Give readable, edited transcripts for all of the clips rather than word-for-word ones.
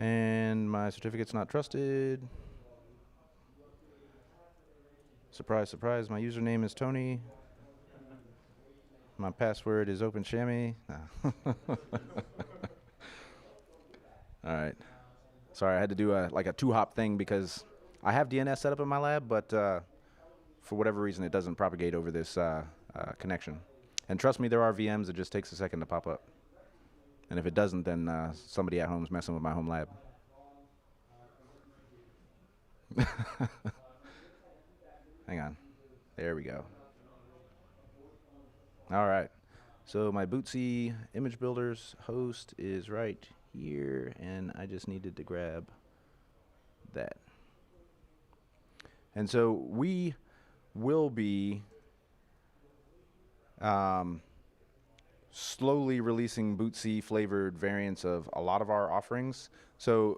And my certificate's not trusted. Surprise, surprise, my username is Tony. My password is OpenShammy. No. All right. Sorry, I had to do a 2-hop thing because I have DNS set up in my lab, but for whatever reason, it doesn't propagate over this connection. And trust me, there are VMs. It just takes a second to pop up. And if it doesn't, then somebody at home is messing with my home lab. Hang on. There we go. All right. So my Bootsy image builders host is right here, and I just needed to grab that. And so we will be slowly releasing Bootsy flavored variants of a lot of our offerings. So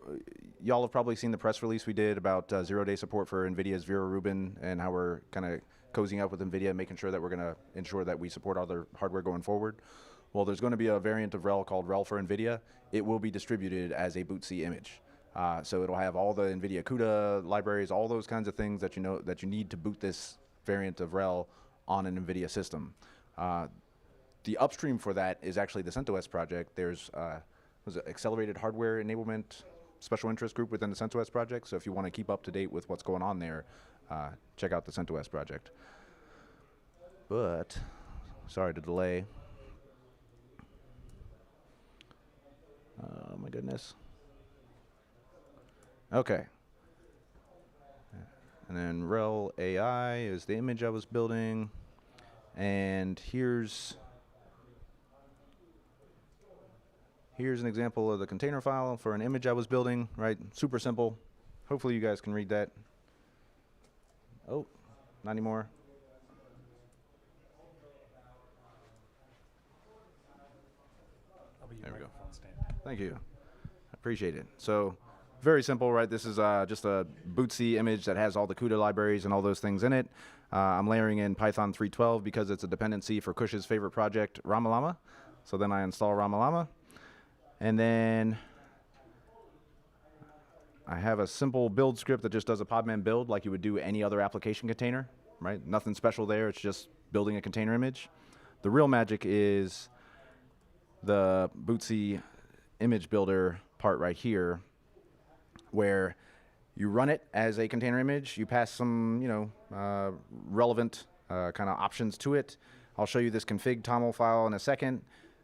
y'all have probably seen the press release we did about 0-day support for NVIDIA's Vera Rubin and how we're kind of cozying up with NVIDIA, making sure that we're going to ensure that we support other hardware going forward. Well, there's going to be a variant of RHEL called RHEL for NVIDIA. It will be distributed as a Bootsy image. So it'll have all the NVIDIA CUDA libraries, all those kinds of things that you need to boot this variant of RHEL on an NVIDIA system. The upstream for that is actually the CentOS project. There's accelerated hardware enablement special interest group within the CentOS project. So if you want to keep up to date with what's going on there, check out the CentOS project. But sorry to delay. Oh my goodness. Okay. And then RHEL AI is the image I was building. And here's an example of the container file for an image I was building, right? Super simple. Hopefully you guys can read that. Oh, not anymore. There we go. Thank you. I appreciate it. So very simple, right? This is just a Bootsy image that has all the CUDA libraries and all those things in it. I'm layering in Python 3.12 because it's a dependency for Kush's favorite project, Ramalama. So then I install Ramalama. And then I have a simple build script that just does a podman build like you would do any other application container, right? Nothing special there. It's just building a container image. The real magic is the Bootsy image builder part right here, where you run it as a container image. You pass some, relevant kind of options to it. I'll show you this config toml file in a second.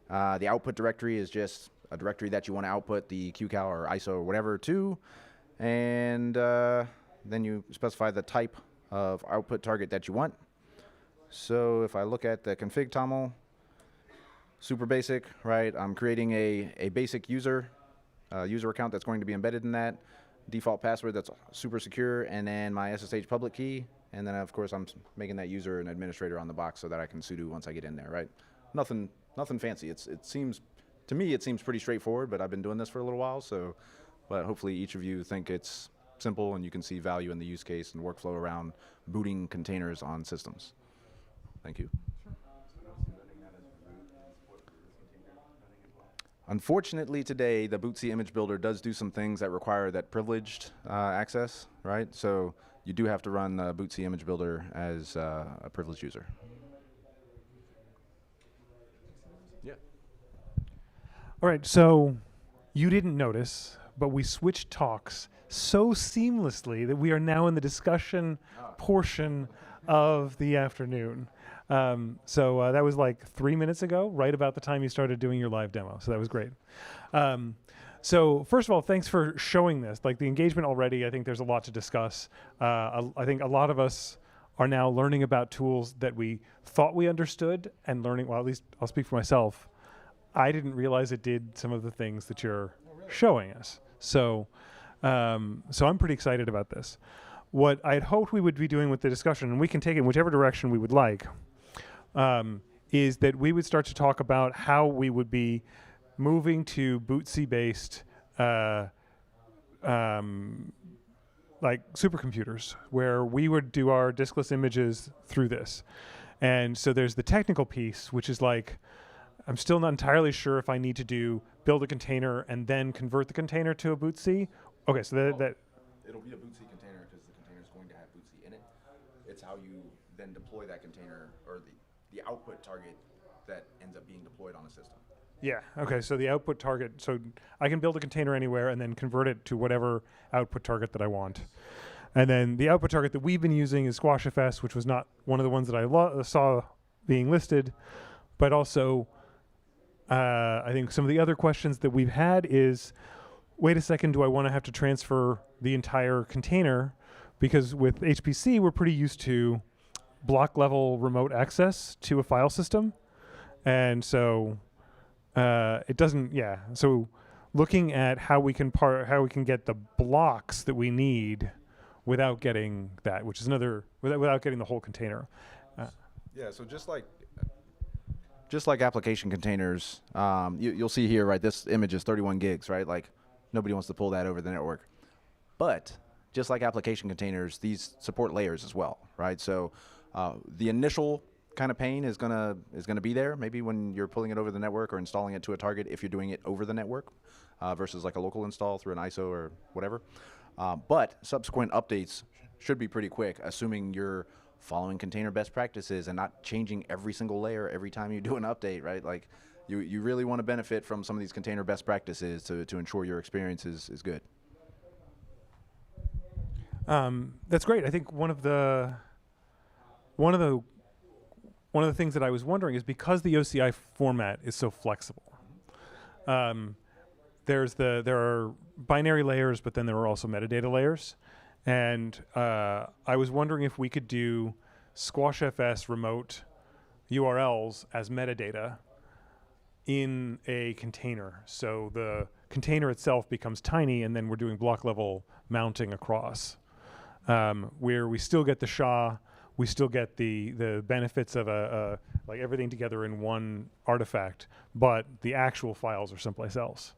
The output directory is just a directory that you want to output the qcal or ISO or whatever to. And then you specify the type of output target that you want. So if I look at the config toml, super basic, right? I'm creating a basic user account that's going to be embedded in that, default password that's super secure, and then my SSH public key. And then, of course, I'm making that user an administrator on the box so that I can sudo once I get in there, right? Nothing fancy. To me, it seems pretty straightforward, but I've been doing this for a little while, so, but hopefully each of you think it's simple and you can see value in the use case and workflow around booting containers on systems. Thank you. Unfortunately, today, the Bootsy image builder does do some things that require that privileged access, right? So you do have to run the Bootsy image builder as a privileged user. Yeah. All right, so you didn't notice, but we switched talks so seamlessly that we are now in the discussion portion of the afternoon. So that was like 3 minutes ago, right about the time you started doing your live demo. So that was great. So first of all, thanks for showing this. Like the engagement already, I think there's a lot to discuss. I think a lot of us are now learning about tools that we thought we understood and learning, well, at least I'll speak for myself. I didn't realize it did some of the things that you're showing us. So, so I'm pretty excited about this. What I had hoped we would be doing with the discussion, and we can take it in whichever direction we would like, is that we would start to talk about how we would be moving to Bootsy-based like supercomputers, where we would do our diskless images through this. And so there's the technical piece, which is like, I'm still not entirely sure if I need to build a container and then convert the container to a boot C. Okay, so that It'll be a boot C container because the container is going to have boot C in it. It's how you then deploy that container, or the output target that ends up being deployed on a system. yeah. Okay, so the output target. So I can build a container anywhere and then convert it to whatever output target that I want. And then the output target that we've been using is SquashFS, which was not one of the ones that I saw being listed, but also I think some of the other questions that we've had is, wait a second, do I want to have to transfer the entire container? Because with HPC, we're pretty used to block level remote access to a file system. And so it doesn't, yeah. So looking at how we can get the blocks that we need without getting that, which is without getting the whole container. Yeah, so just like application containers, you'll see here, right, this image is 31 gigs, right? Like, nobody wants to pull that over the network. But just like application containers, these support layers as well, right? So the initial kind of pain is gonna be there, maybe when you're pulling it over the network or installing it to a target if you're doing it over the network versus like a local install through an ISO or whatever. But subsequent updates should be pretty quick, assuming you're following container best practices and not changing every single layer every time you do an update, right? Like, you really want to benefit from some of these container best practices to ensure your experience is good. That's great. I think one of the things that I was wondering is, because the OCI format is so flexible, there are binary layers, but then there are also metadata layers. And I was wondering if we could do SquashFS remote URLs as metadata in a container. So the container itself becomes tiny, and then we're doing block level mounting across, where we still get the SHA, we still get the benefits of like everything together in one artifact, but the actual files are someplace else.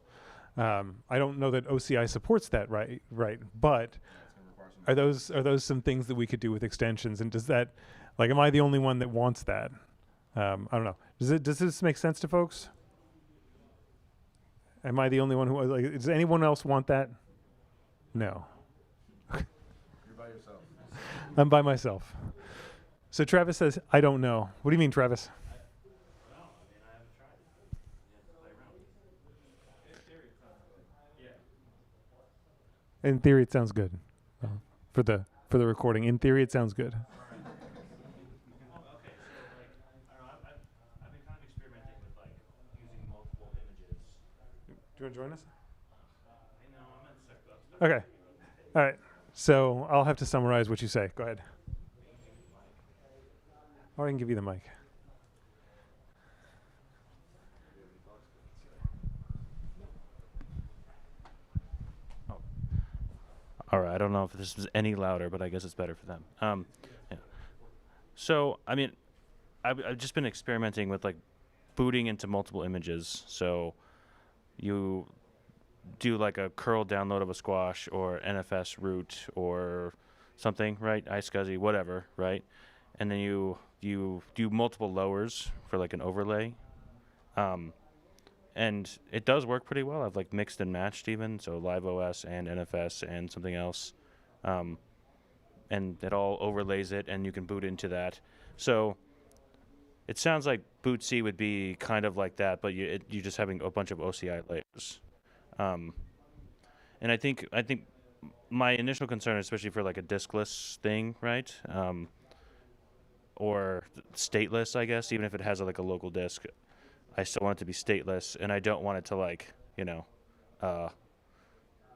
I don't know that OCI supports that, right? But are those some things that we could do with extensions? And does that, like, am I the only one that wants that? I don't know. Does this make sense to folks? Am I the only one who, like, does anyone else want that? No. You're by yourself. I'm by myself. So Travis says, I don't know. What do you mean, Travis? In theory, it sounds good. For the recording, in theory, it sounds good. I've been kind of experimenting with like using multiple images. Do you want to join us? No, I'm Okay. All right. So I'll have to summarize what you say. Go ahead. Or I can give you the mic. All right, I don't know if this is any louder, but I guess it's better for them. Yeah. So, I mean, I've just been experimenting with like booting into multiple images. So you do like a curl download of a squash or NFS root or something, right? iSCSI, whatever, right? And then you do multiple lowers for like an overlay. And it does work pretty well. I've like mixed and matched even, so LiveOS and NFS and something else. And it all overlays it, and you can boot into that. So it sounds like boot C would be kind of like that, but you're just having a bunch of OCI layers. And I think my initial concern, especially for like a diskless thing, right? Or stateless, I guess, even if it has like a local disk, I still want it to be stateless, and I don't want it to like,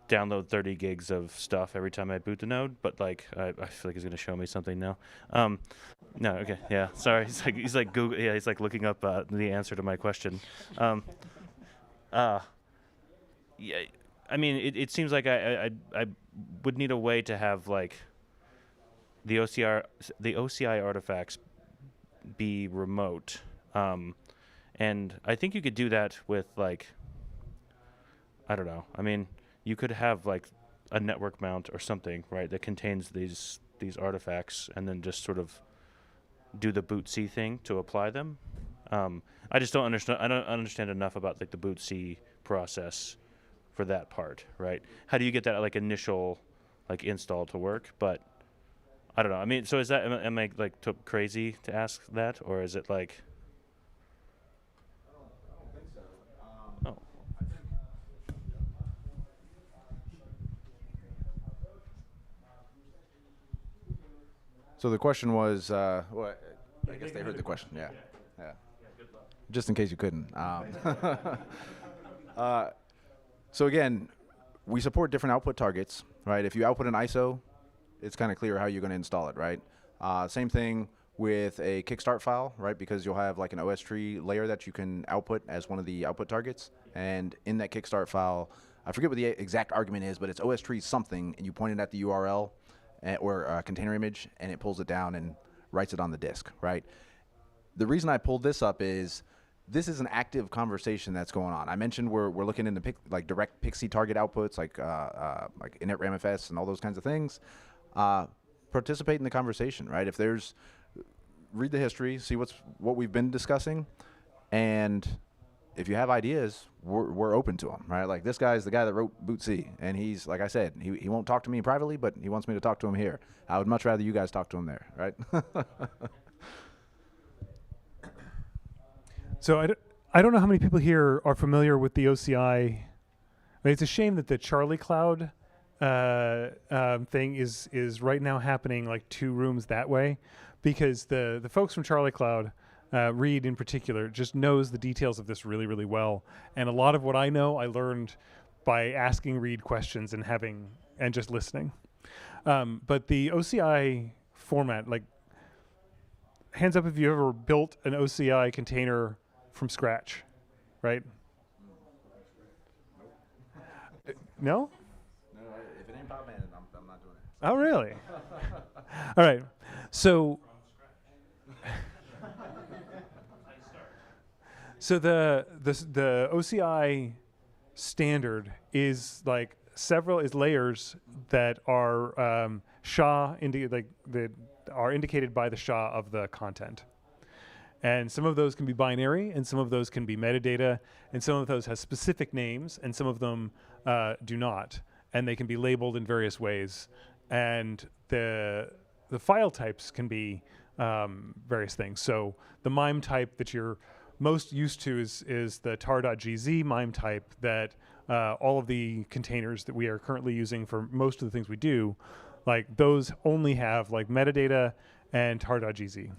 download 30 gigs of stuff every time I boot the node. But like, I feel like he's gonna show me something now. No, okay, yeah, sorry. He's like Google, yeah, he's like looking up the answer to my question. Yeah, I mean, it seems like I would need a way to have like the OCI artifacts be remote. And I think you could do that with like, I don't know. I mean, you could have like a network mount or something, right, that contains these artifacts, and then just sort of do the boot C thing to apply them. I just don't understand. I don't understand enough about like the boot C process for that part, right? How do you get that like initial like install to work? But I don't know. I mean, so is that am I like crazy to ask that, or is it like? Oh, So the question was, what? I guess they heard the question. Yeah, yeah. Just in case you couldn't. So again, we support different output targets, right? If you output an ISO, it's kind of clear how you're going to install it, right? Same thing with a kickstart file, right? Because you'll have like an OS tree layer that you can output as one of the output targets. And in that kickstart file, I forget what the exact argument is, but it's OS tree something, and you point it at the URL or a container image, and it pulls it down and writes it on the disk, right? The reason I pulled this up is this is an active conversation that's going on. I mentioned we're looking into like direct PXE target outputs, like init ramfs and all those kinds of things. Participate in the conversation, right? If there's, read the history, see what we've been discussing, and if you have ideas, we're open to them, right? Like this guy's the guy that wrote Boot C, and he's, like I said, he won't talk to me privately, but he wants me to talk to him here. I would much rather you guys talk to him there, right? So I don't know how many people here are familiar with the OCI. I mean, it's a shame that the Charlie Cloud thing is right now happening like 2 rooms that way, because the folks from Charlie Cloud, Reed in particular, just knows the details of this really, really well. And a lot of what I know, I learned by asking Reed questions and just listening. But the OCI format, like, hands up if you ever built an OCI container from scratch, right? No? No, if it ain't Podman, I'm not doing it. Oh, really? All right. So, the OCI standard is like is layers that are that are indicated by the SHA of the content. And some of those can be binary, and some of those can be metadata, and some of those have specific names, and some of them do not. And they can be labeled in various ways. And the file types can be various things. So the MIME type that you're most used to is the tar.gz MIME type that all of the containers that we are currently using for most of the things we do, like those only have like metadata and tar.gz.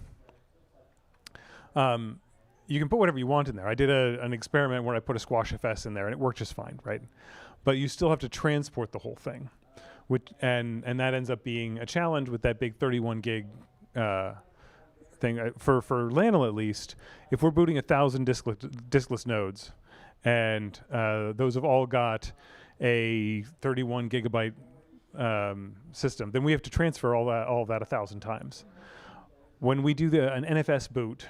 You can put whatever you want in there. I did an experiment where I put a squash FS in there, and it worked just fine, right? But you still have to transport the whole thing, and that ends up being a challenge with that big 31 gig thing. For LANL at least, if we're booting 1,000 diskless nodes, and those have all got a 31 gigabyte system, then we have to transfer all of that 1,000 times. When we do an NFS boot,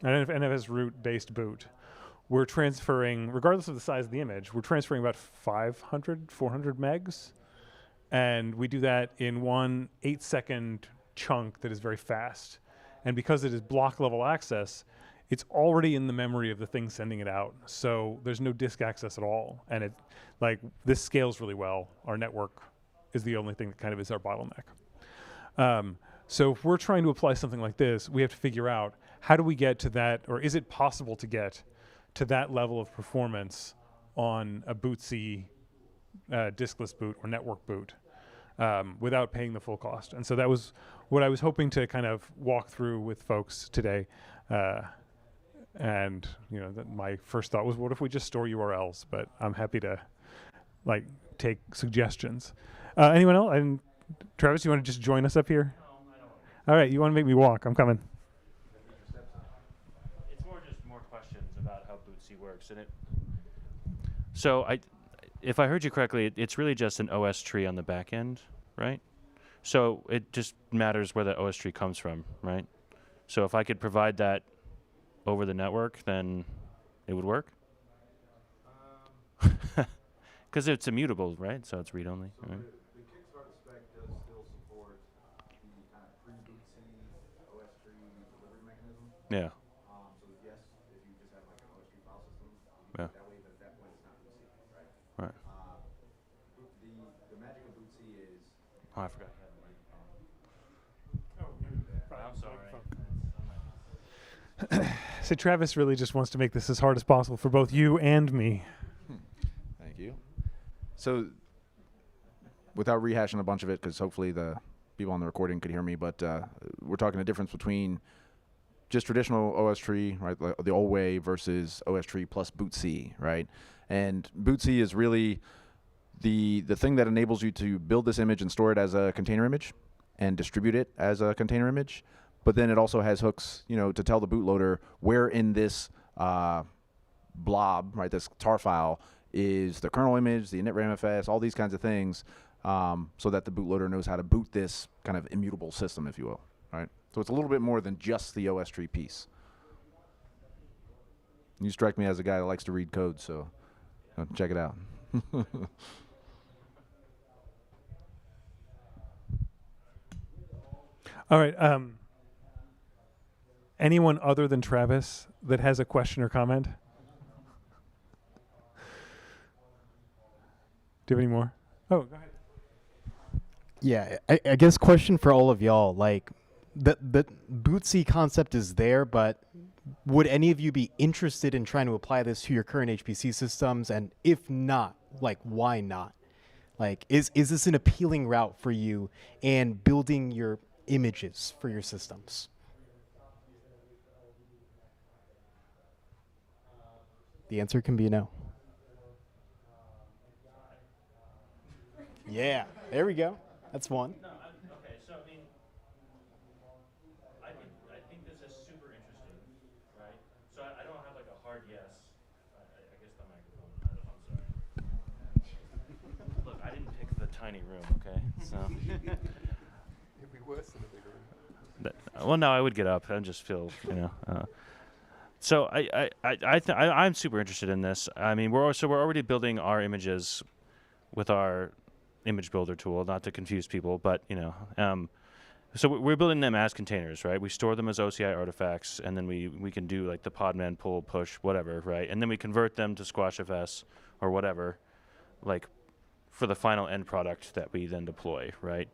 an NFS root-based boot, we're transferring, regardless of the size of the image, we're transferring about 500, 400 megs. And we do that in one 8-second chunk that is very fast. And because it is block level access, it's already in the memory of the thing sending it out. So there's no disk access at all. And this scales really well. Our network is the only thing that kind of is our bottleneck. So if we're trying to apply something like this, we have to figure out, how do we get to that, or is it possible to get to that level of performance on a boot C diskless boot or network boot without paying the full cost? And so that was what I was hoping to kind of walk through with folks today. And my first thought was, what if we just store URLs? But I'm happy to take suggestions. Anyone else? And Travis, you want to just join us up here? All right, you want to make me walk? I'm coming. It's more questions about how boot C works, and So if I heard you correctly, it's really just an OS tree on the back end, right? So it just matters where the OS tree comes from, right? So if I could provide that over the network, then it would work? Because it's immutable, right? So it's read-only, right? The Kickstarter spec does still support the kind of pre-boot C OS tree delivery mechanism. Yeah. So yes, if you just have Oh, I forgot. I'm sorry. So Travis really just wants to make this as hard as possible for both you and me. Thank you. So, without rehashing a bunch of it, because hopefully the people on the recording could hear me, but we're talking the difference between just traditional OS tree, right, the old way, versus OS tree plus boot C, right? And boot C is really the thing that enables you to build this image and store it as a container image and distribute it as a container image. But then it also has hooks, to tell the bootloader where in this blob, right, this tar file, is the kernel image, the init ramfs, all these kinds of things, so that the bootloader knows how to boot this kind of immutable system, if you will, right? So it's a little bit more than just the OS tree piece. You strike me as a guy that likes to read code, so check it out. All right. Anyone other than Travis that has a question or comment? Do you have any more? Oh, go ahead. Yeah, I guess question for all of y'all, like the Bootsy concept is there, but would any of you be interested in trying to apply this to your current HPC systems? And if not, like why not? Like is this an appealing route for you and building your images for your systems? The answer can be no. Yeah, there we go. That's one. No, okay. So I mean, I think this is super interesting, right? So I don't have like a hard yes. I guess the microphone. I'm sorry. Look, I didn't pick the tiny room. Okay, so. It'd be worse in a bigger room. Well, no, I would get up. I just feel, So I'm super interested in this. I mean, we're already building our images with our image builder tool, not to confuse people, but so we're building them as containers, right? We store them as OCI artifacts, and then we can do like the podman pull, push, whatever, right? And then we convert them to SquashFS or whatever, like for the final end product that we then deploy, right?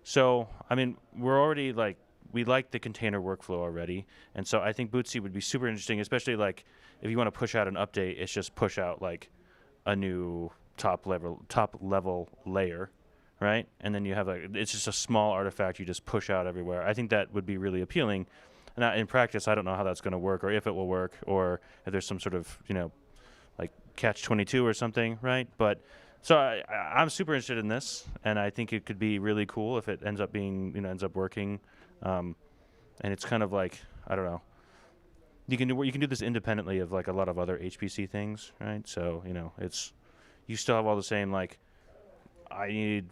So I mean, we're already like we like the container workflow already, and so I think Bootsy would be super interesting, especially like if you want to push out an update, it's just push out like a new top level layer, right? And then you have like it's just a small artifact you just push out everywhere. I think that would be really appealing. And in practice, I don't know how that's going to work, or if it will work, or if there's some sort of like catch-22 or something, right? But so I'm super interested in this, and I think it could be really cool if it ends up being ends up working. And it's kind of like I don't know. You can do this independently of like a lot of other HPC things, right? So it's you still have all the same like I need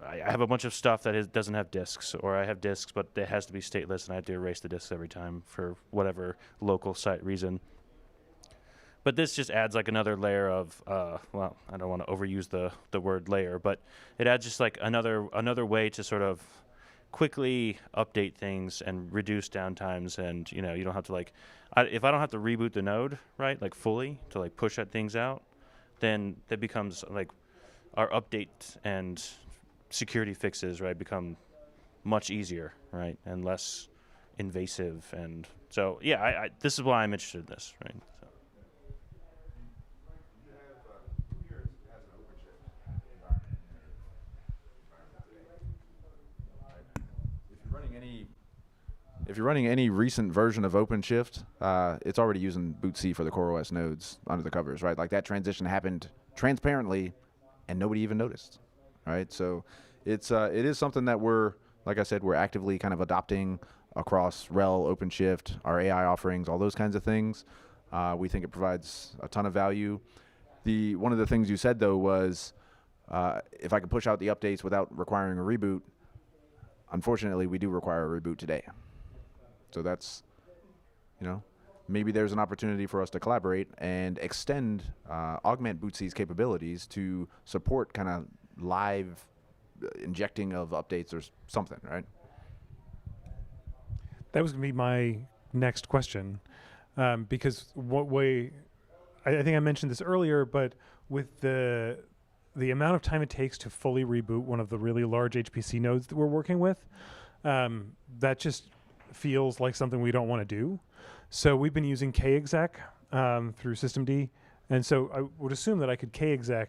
I have a bunch of stuff that doesn't have disks, or I have disks but it has to be stateless and I have to erase the disks every time for whatever local site reason. But this just adds like another layer of well, I don't want to overuse the word layer, but it adds just like another way to sort of quickly update things and reduce downtimes, and you don't have to like if I don't have to reboot the node, right, like fully to like push that things out, then that becomes like our update and security fixes, right, become much easier, right, and less invasive. And so yeah, I this is why I'm interested in this, right? So. If you're running any recent version of OpenShift, it's already using Bootsy for the CoreOS nodes under the covers, right? Like that transition happened transparently, and nobody even noticed, right? So it is something that like I said, we're actively kind of adopting across RHEL, OpenShift, our AI offerings, all those kinds of things. We think it provides a ton of value. One of the things you said though was if I could push out the updates without requiring a reboot. Unfortunately, we do require a reboot today. So that's, maybe there's an opportunity for us to collaborate and augment Bootsy's capabilities to support kind of live injecting of updates or something, right? That was going to be my next question, because what way? I think I mentioned this earlier, but with the the amount of time it takes to fully reboot one of the really large HPC nodes that we're working with, that just feels like something we don't want to do. So we've been using kexec through systemd, and so I would assume that I could kexec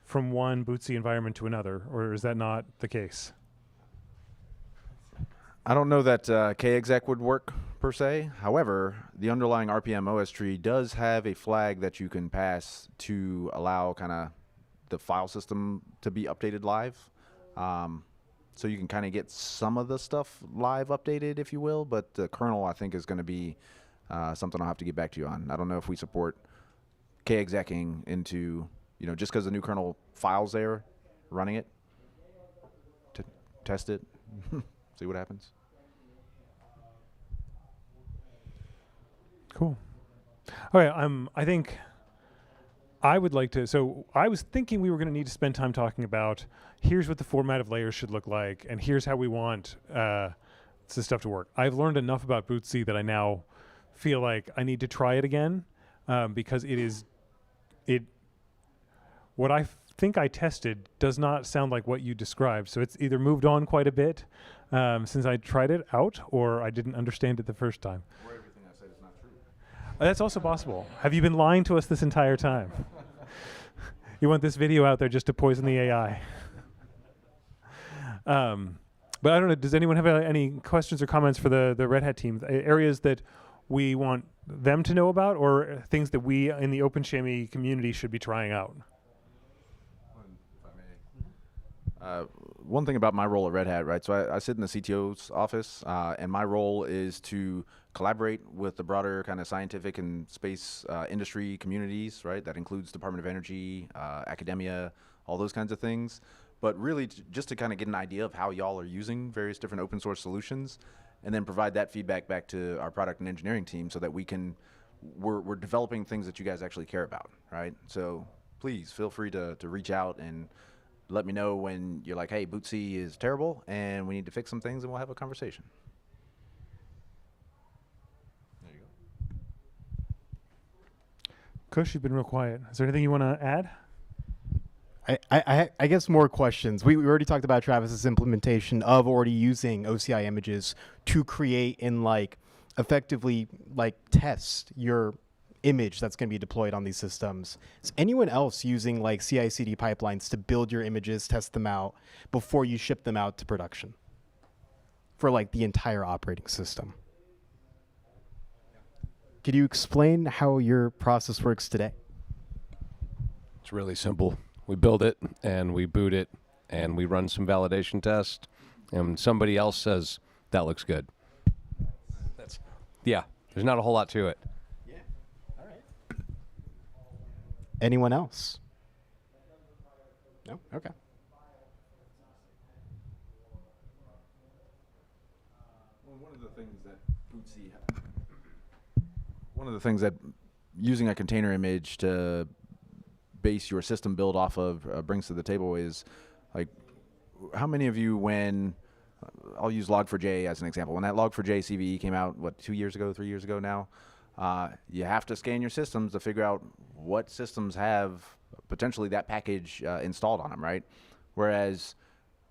from one bootsy environment to another, or is that not the case? I don't know that kexec would work per se. However, the underlying RPM OS tree does have a flag that you can pass to allow kind of the file system to be updated live. So you can kind of get some of the stuff live updated, if you will, but the kernel, I think, is going to be something I'll have to get back to you on. I don't know if we support kexecing into, just because the new kernel file's there, running it, to test it, see what happens. Cool. Okay, I think I would like to, so I was thinking we were going to need to spend time talking about here's what the format of layers should look like, and here's how we want this stuff to work. I've learned enough about Bootsy that I now feel like I need to try it again, because what I think I tested does not sound like what you described. So it's either moved on quite a bit since I tried it out, or I didn't understand it the first time. Or everything I said is not true. That's also possible. Have you been lying to us this entire time? You want this video out there just to poison the AI. But I don't know, does anyone have any questions or comments for the Red Hat team? Areas that we want them to know about, or things that we in the OpenShami community should be trying out? One thing about my role at Red Hat, right? So I sit in the CTO's office, and my role is to collaborate with the broader kind of scientific and space industry communities, right? That includes Department of Energy, academia, all those kinds of things. But really, just to kind of get an idea of how y'all are using various different open source solutions, and then provide that feedback back to our product and engineering team, so that we're developing things that you guys actually care about, right? So please feel free to reach out and let me know when you're like, hey, Bootsy is terrible and we need to fix some things, and we'll have a conversation. There you go. Kush, you've been real quiet. Is there anything you want to add? I guess more questions. We already talked about Travis's implementation of already using OCI images to create and effectively test your image that's going to be deployed on these systems. Is anyone else using CI/CD pipelines to build your images, test them out before you ship them out to production for the entire operating system? Could you explain how your process works today? It's really simple. We build it and we boot it and we run some validation tests, and somebody else says that looks good. There's not a whole lot to it. Yeah. All right. Anyone else? No? Okay. Well, one of the things that using a container image to base your system build off of brings to the table is, how many of you, when I'll use Log4j as an example, when that Log4j CVE came out, 3 years ago now, you have to scan your systems to figure out what systems have potentially that package installed on them, right? Whereas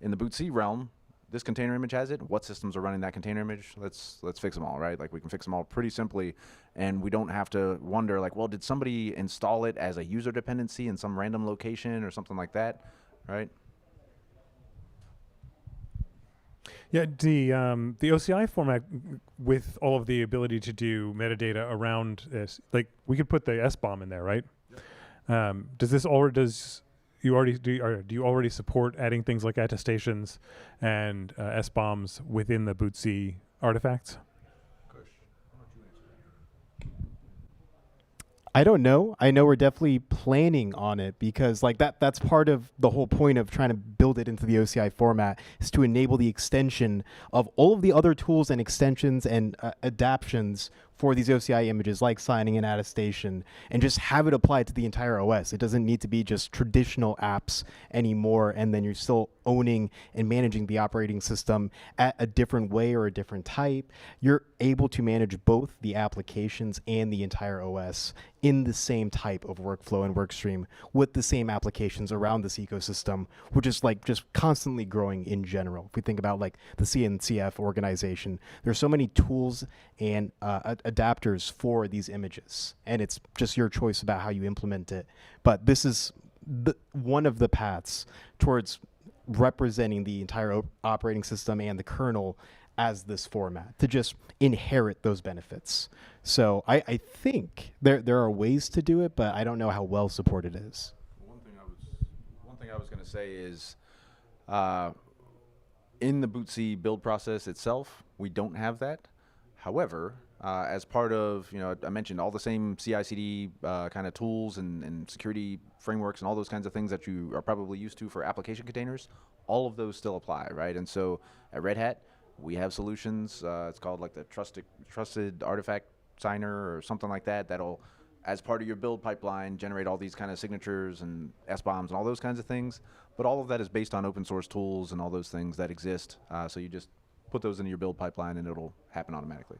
in the Bootsy realm, this container image has it. What systems are running that container image? Let's fix them all, right? We can fix them all pretty simply, and we don't have to wonder, well, did somebody install it as a user dependency in some random location or something like that, right? Yeah, the OCI format with all of the ability to do metadata around this, we could put the SBOM in there, right? Yep. Do you already support adding things like attestations and SBOMs within the Bootsy artifacts? I don't know. I know we're definitely planning on it, because that's part of the whole point of trying to build it into the OCI format, is to enable the extension of all of the other tools and extensions and adaptions for these OCI images, like signing an attestation, and just have it applied to the entire OS. It doesn't need to be just traditional apps anymore, and then you're still owning and managing the operating system at a different way or a different type. You're able to manage both the applications and the entire OS in the same type of workflow and workstream with the same applications around this ecosystem, which is like just constantly growing in general. If we think about like the CNCF organization, there's so many tools and adapters for these images, and it's just your choice about how you implement it. But this is one of the paths towards representing the entire operating system and the kernel as this format, to just inherit those benefits. So I think there are ways to do it, but I don't know how well supported it is. One thing I was going to say is, in the bootc build process itself, we don't have that. However, as part of, I mentioned all the same CI/CD kind of tools and security frameworks and all those kinds of things that you are probably used to for application containers, all of those still apply, right? And so at Red Hat, we have solutions. It's called like the trusted artifact signer or something like that. That'll, as part of your build pipeline, generate all these kind of signatures and SBOMs and all those kinds of things. But all of that is based on open source tools and all those things that exist. So you just put those into your build pipeline and it'll happen automatically.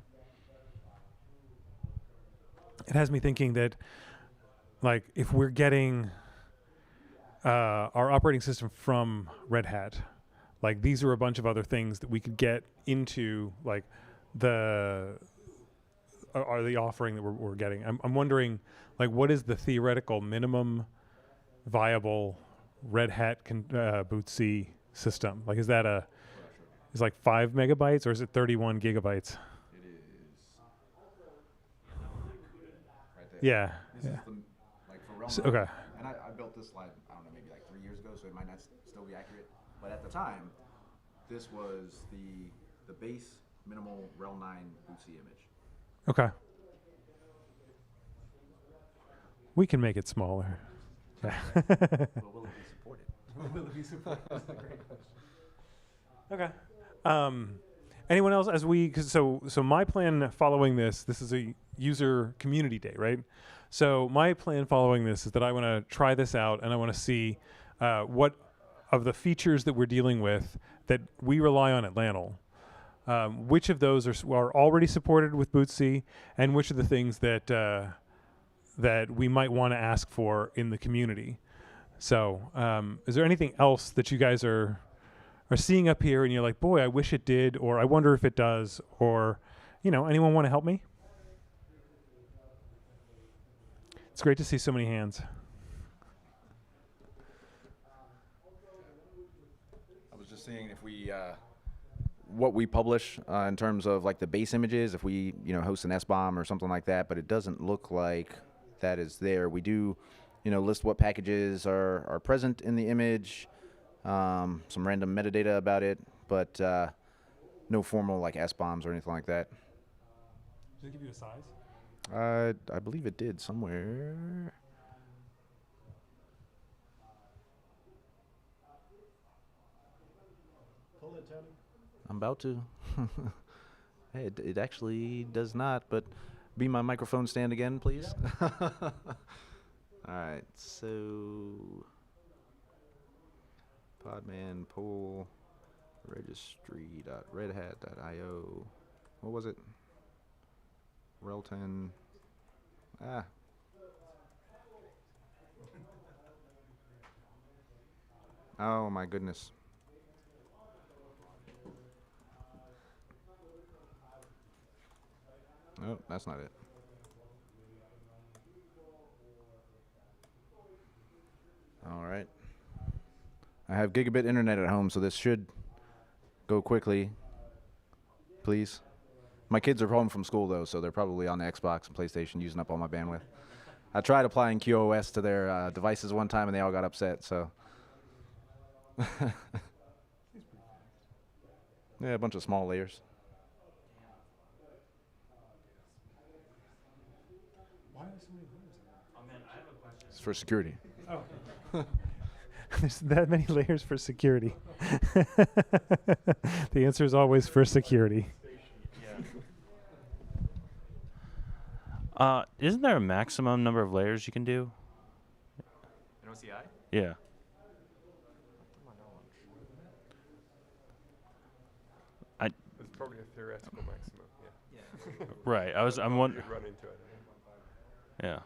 It has me thinking that, like, if we're getting our operating system from Red Hat, like, these are a bunch of other things that we could get into, like, the offering that we're getting. I'm wondering, like, what is the theoretical minimum viable Red Hat bootc system? Like, is like 5 megabytes or is it 31 gigabytes? It is right there. Yeah. This is the, like, for realm. So, okay. And I built this slide, I don't know, maybe like 3 years ago, so it might not still be accurate. But at the time, this was the base minimal RHEL 9 bootc image. Okay. We can make it smaller. Yeah. Well, will it be supported? Will it be supported? That's a great question. Okay. Anyone else? So my plan following this is a user community day, right? So my plan following this is that I want to try this out and I want to see what of the features that we're dealing with that we rely on at Lanel, which of those are already supported with bootc, and which of the things that that we might want to ask for in the community. So is there anything else that you guys are seeing up here and you're like, boy, I wish it did, or I wonder if it does, or, anyone want to help me? It's great to see so many hands. I was just seeing if we, what we publish in terms of like the base images, if we, host an SBOM or something like that, but it doesn't look like that is there. We do, list what packages are present in the image, some random metadata about it, but no formal like SBOMs or anything like that. Does it give you a size? I believe it did somewhere. Pull it, Tony. I'm about to. Hey, it actually does not, but be my microphone stand again, please. All right, so Podman poll registry.redhat.io. What was it? RHEL 10. Oh my goodness. Oh, that's not it. All right. I have gigabit internet at home, so this should go quickly. Please. My kids are home from school, though, so they're probably on the Xbox and PlayStation using up all my bandwidth. I tried applying QoS to their devices one time, and they all got upset, so. Yeah, a bunch of small layers. Why are there so many layers? Oh man, I have a question. It's for security. Oh. There's that many layers for security. The answer is always for security. Isn't there a maximum number of layers you can do? In OCI? Yeah. It's probably a theoretical maximum. Yeah. Right. I'm wondering. You'd run into it. Yeah.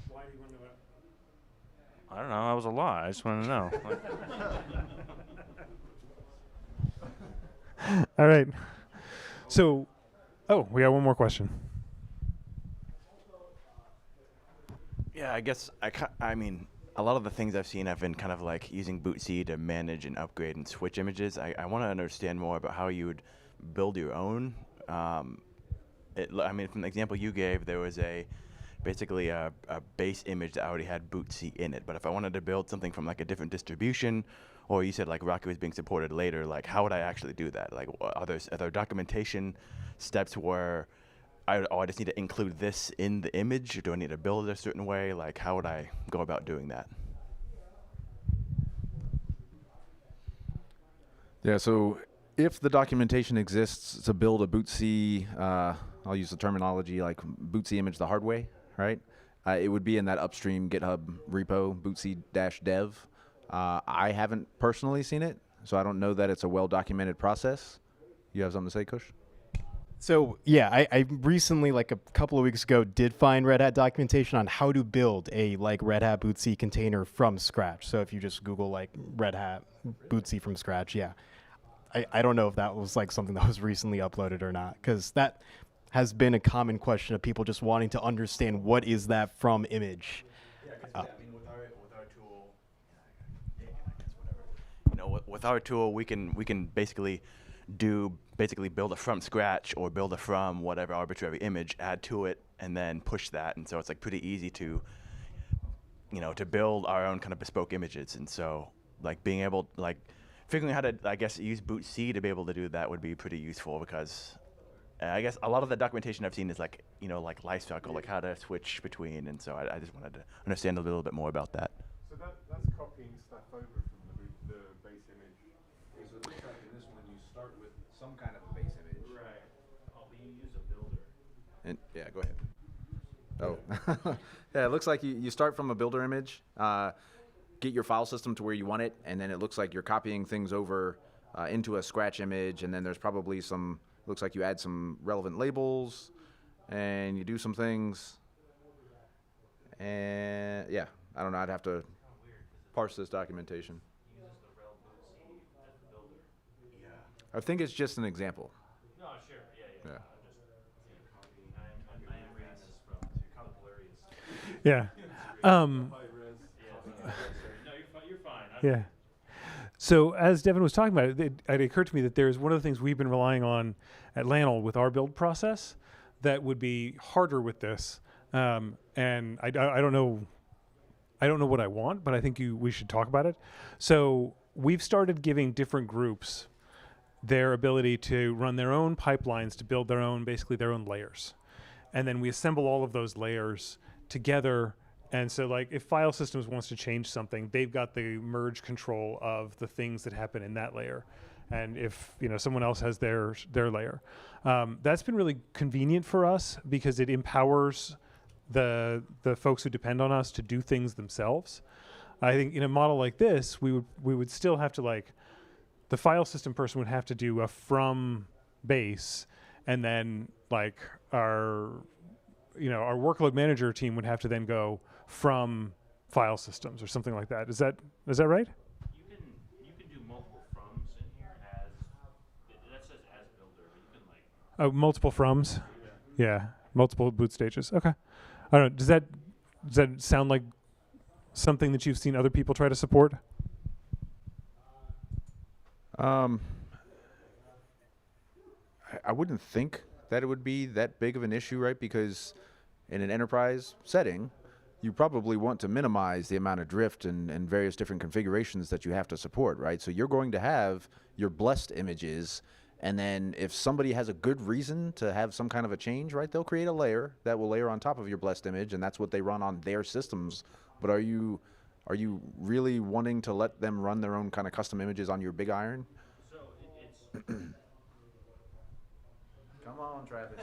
Why do you want to know that? I don't know. That was a lot. I just want to know. All right. So, we got one more question. Yeah, I guess I mean, a lot of the things I've seen have been kind of like using bootc to manage and upgrade and switch images. I want to understand more about how you would build your own. I mean, from the example you gave, there was basically a base image that already had bootc in it. But if I wanted to build something from like a different distribution, or you said like Rocket was being supported later, like how would I actually do that? Like, are there documentation steps where I just need to include this in the image, or do I need to build it a certain way? Like, how would I go about doing that? Yeah, so if the documentation exists to build a bootc, I'll use the terminology like bootc image the hard way, right? It would be in that upstream GitHub repo, bootc-dev. I haven't personally seen it, so I don't know that it's a well-documented process. You have something to say, Kush? So yeah, I recently, like a couple of weeks ago, did find Red Hat documentation on how to build a like Red Hat bootc container from scratch. So if you just Google like Red Hat bootc from scratch, yeah. I don't know if that was like something that was recently uploaded or not, because that has been a common question of people just wanting to understand what is that from image. I mean, with our tool, with our tool, we can basically build it from scratch or build it from whatever arbitrary image, add to it, and then push that. And so it's like pretty easy to build our own kind of bespoke images. And so like being able like figuring out how to, I guess, use bootc to be able to do that would be pretty useful, because I guess a lot of the documentation I've seen is like, like lifecycle, like how to switch between. And so I just wanted to understand a little bit more about that. So that's copying stuff over from the base image. So it looks like in this one you start with some kind of a base image. Right. Oh, but you use a builder. And yeah, go ahead. Oh, yeah, it looks like you start from a builder image, get your file system to where you want it, and then it looks like you're copying things over into a scratch image, and then there's probably looks like you add some relevant labels, and you do some things, and yeah, I don't know, I'd have to parse this documentation. I think it's just an example. No, sure. Yeah. Yeah. I am reading this from Hilarious. Yeah. No, you're fine. Yeah. So as Devin was talking about it occurred to me that there's one of the things we've been relying on at Lanol with our build process that would be harder with this. And I don't know what I want, but I think we should talk about it. So we've started giving different groups their ability to run their own pipelines to build their own layers. And then we assemble all of those layers together. And so like if file systems wants to change something, they've got the merge control of the things that happen in that layer. And if someone else has their layer, that's been really convenient for us because it empowers the folks who depend on us to do things themselves. I think in a model like this, we would still have to the file system person would have to do a from base, and then like our workload manager team would have to then go from file systems or something like that. Is that right? You can do multiple froms in here that says as builder, but you can Oh, multiple froms. Yeah, multiple boot stages. Okay. I don't know. Does that sound like something that you've seen other people try to support? I wouldn't think that it would be that big of an issue, right? Because in an enterprise setting, you probably want to minimize the amount of drift and various different configurations that you have to support, right? So you're going to have your blessed images, and then if somebody has a good reason to have some kind of a change, right, they'll create a layer that will layer on top of your blessed image, and that's what they run on their systems. But are you really wanting to let them run their own kind of custom images on your big iron? So it's Come on, Travis.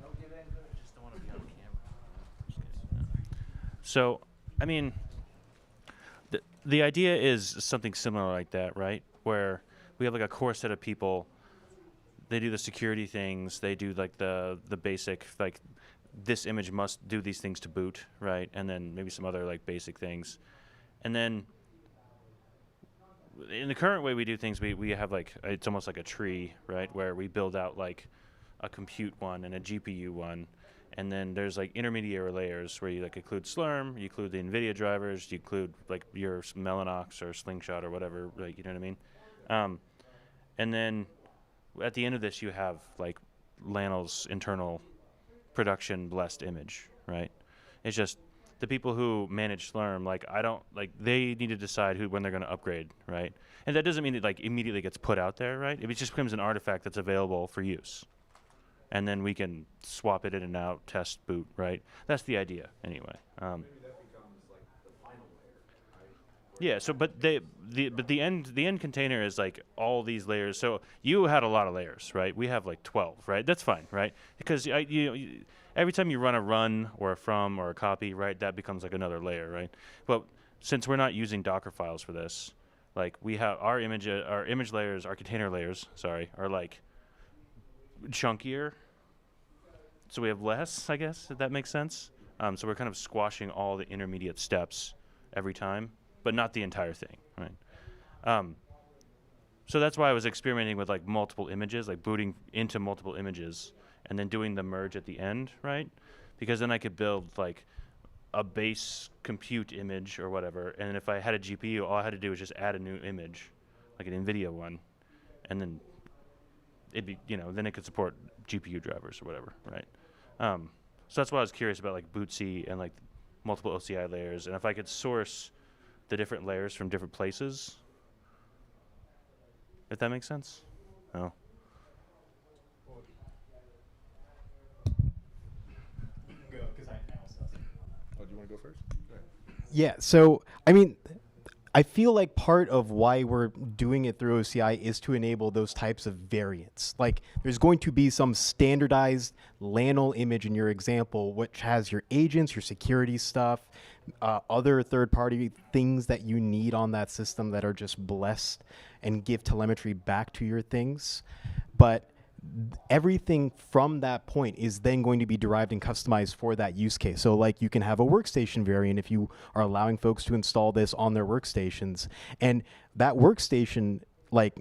Don't give in. So, I mean, the idea is something similar like that, right? Where we have like a core set of people. They do the security things. They do like the basic, like this image must do these things to boot, right? And then maybe some other like basic things. And then in the current way we do things, we have like, it's almost like a tree, right? Where we build out like a compute one and a GPU one. And then there's like intermediary layers where you like include Slurm, you include the NVIDIA drivers, you include like your Mellanox or Slingshot or whatever, like, you know what I mean? And then at the end of this, you have like Lanel's internal production blessed image, right? It's just the people who manage Slurm, like they need to decide when they're going to upgrade, right? And that doesn't mean it like immediately gets put out there, right? It just becomes an artifact that's available for use. And then we can swap it in and out, test, boot, right? That's the idea, anyway. Maybe that becomes like the final layer, right? Yeah. So, but the end container is like all these layers. So you had a lot of layers, right? We have like 12, right? That's fine, right? Because every time you run a run or a from or a copy, right, that becomes like another layer, right? But since we're not using Docker files for this, like we have our image layers, our container layers, sorry, are like chunkier, so we have less, I guess, if that makes sense. So we're kind of squashing all the intermediate steps every time, but not the entire thing, right? So that's why I was experimenting with like multiple images, like booting into multiple images and then doing the merge at the end, right? Because then I could build like a base compute image or whatever, and if I had a GPU, all I had to do was just add a new image, like an NVIDIA one, and then it'd be, then it could support GPU drivers or whatever, right? So that's why I was curious about like bootc and like multiple OCI layers, and if I could source the different layers from different places, if that makes sense. Oh. Oh, do you want to go first? Yeah, so I mean, I feel like part of why we're doing it through OCI is to enable those types of variants. Like, there's going to be some standardized LANL image in your example, which has your agents, your security stuff, other third-party things that you need on that system that are just blessed and give telemetry back to your things. But everything from that point is then going to be derived and customized for that use case. So like you can have a workstation variant if you are allowing folks to install this on their workstations, and that workstation like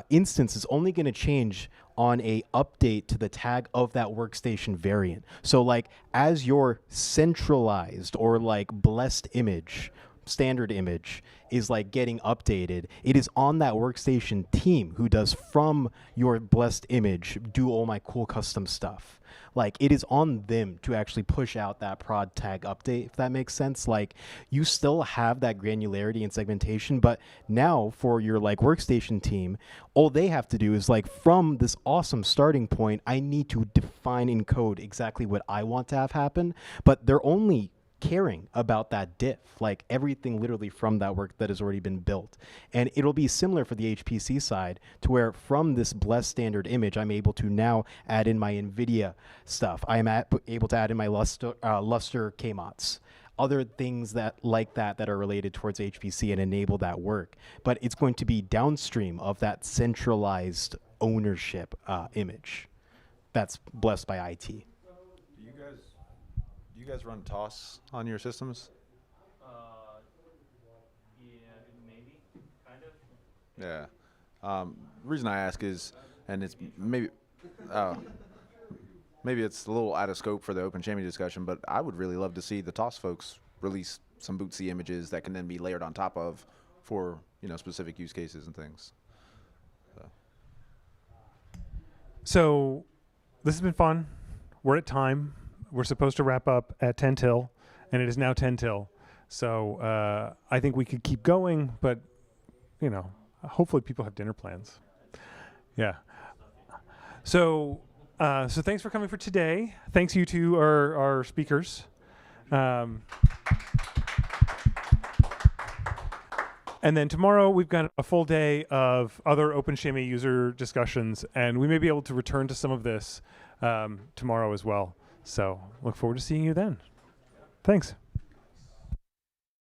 instance is only going to change on a update to the tag of that workstation variant. So like as your centralized or like blessed image, standard image is like getting updated, it is on that workstation team who does from your blessed image do all my cool custom stuff. Like it is on them to actually push out that prod tag update, if that makes sense. Like you still have that granularity and segmentation, but now for your like workstation team, all they have to do is like from this awesome starting point, I need to define in code exactly what I want to have happen, but they're only caring about that diff, like everything literally from that work that has already been built. And it'll be similar for the HPC side to where from this blessed standard image, I'm able to now add in my NVIDIA stuff. I am able to add in my Lustre KMOTs, other things that are related towards HPC and enable that work. But it's going to be downstream of that centralized ownership image that's blessed by IT. Do you guys run TOS on your systems? Yeah, maybe, kind of. Yeah. The reason I ask is, and it's maybe it's a little out of scope for the OpenShami discussion, but I would really love to see the TOS folks release some bootc images that can then be layered on top of for specific use cases and things. So this has been fun. We're at time. We're supposed to wrap up at 10 till, and it is now 10 till. So I think we could keep going, but, hopefully people have dinner plans. Yeah. So thanks for coming for today. Thanks you to our speakers. And then tomorrow we've got a full day of other OpenShami user discussions, and we may be able to return to some of this tomorrow as well. So look forward to seeing you then. Thanks.